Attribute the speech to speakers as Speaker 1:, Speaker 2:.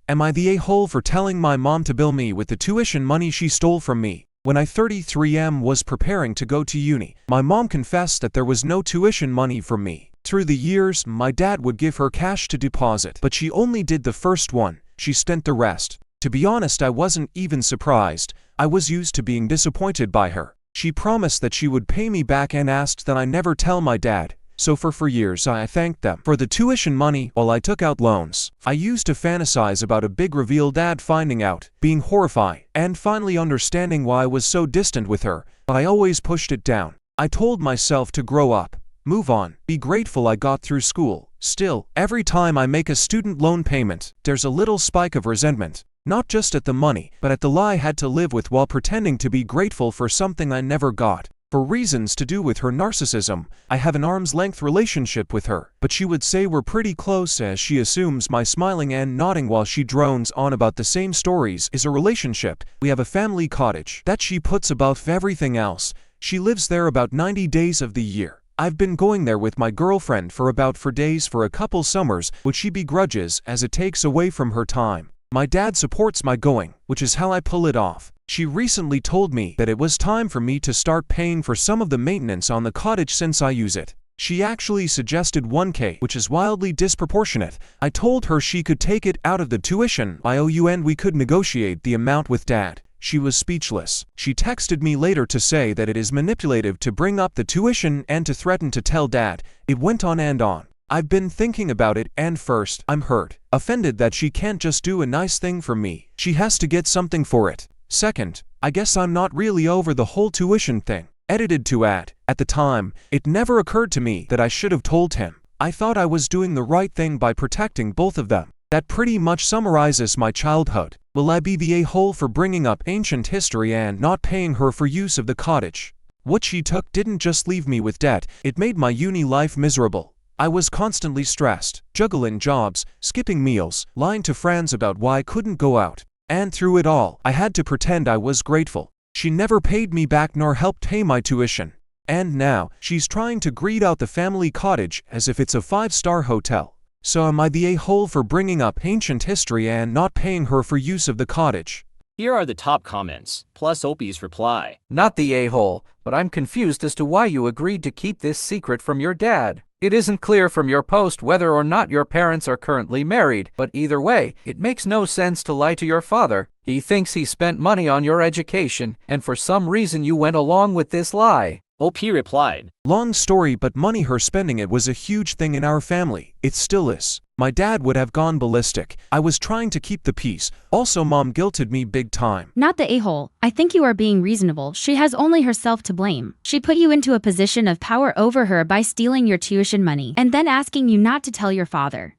Speaker 1: Am I the a-hole for telling my mom to bill me with the tuition money she stole from me? When I 33 was preparing to go to uni, my mom confessed that there was no tuition money for me. Through the years, my dad would give her cash to deposit, but she only did the first one. She spent the rest. To be honest, I wasn't even surprised. I was used to being disappointed by her. She promised that she would pay me back and asked that I never tell my dad. So for years I thanked them for the tuition money while I took out loans. I used to fantasize about a big reveal, dad finding out, being horrified, and finally understanding why I was so distant with her, but I always pushed it down. I told myself to grow up, move on, be grateful I got through school. Still, every time I make a student loan payment, there's a little spike of resentment. Not just at the money, but at the lie I had to live with while pretending to be grateful for something I never got. For reasons to do with her narcissism, I have an arm's-length relationship with her, but she would say we're pretty close as she assumes my smiling and nodding while she drones on about the same stories is a relationship. We have a family cottage that she puts above everything else. She lives there about 90 days of the year. I've been going there with my girlfriend for about 4 days for a couple summers, which she begrudges as it takes away from her time. My dad supports my going, which is how I pull it off. She recently told me that it was time for me to start paying for some of the maintenance on the cottage since I use it. She actually suggested $1K, which is wildly disproportionate. I told her she could take it out of the tuition I owe you and we could negotiate the amount with dad. She was speechless. She texted me later to say that it is manipulative to bring up the tuition and to threaten to tell dad. It went on and on. I've been thinking about it, and first, I'm hurt, offended that she can't just do a nice thing for me. She has to get something for it. Second, I guess I'm not really over the whole tuition thing. Edited to add, at the time, it never occurred to me that I should have told him. I thought I was doing the right thing by protecting both of them. That pretty much summarizes my childhood. Will I be the a-hole for bringing up ancient history and not paying her for use of the cottage? What she took didn't just leave me with debt, it made my uni life miserable. I was constantly stressed, juggling jobs, skipping meals, lying to friends about why I couldn't go out. And through it all, I had to pretend I was grateful. She never paid me back nor helped pay my tuition. And now, she's trying to greet out the family cottage as if it's a 5-star hotel. So am I the a-hole for bringing up ancient history and not paying her for use of the cottage?
Speaker 2: Here are the top comments, plus Opie's reply.
Speaker 3: Not the a-hole, but I'm confused as to why you agreed to keep this secret from your dad. It isn't clear from your post whether or not your parents are currently married, but either way, it makes no sense to lie to your father. He thinks he spent money on your education, and for some reason you went along with this lie.
Speaker 2: OP replied,
Speaker 1: Long story, but money her spending it was a huge thing in our family. It still is. My dad would have gone ballistic. I was trying to keep the peace. Also, mom guilted me big time.
Speaker 4: Not the a-hole. I think you are being reasonable. She has only herself to blame. She put you into a position of power over her by stealing your tuition money and then asking you not to tell your father.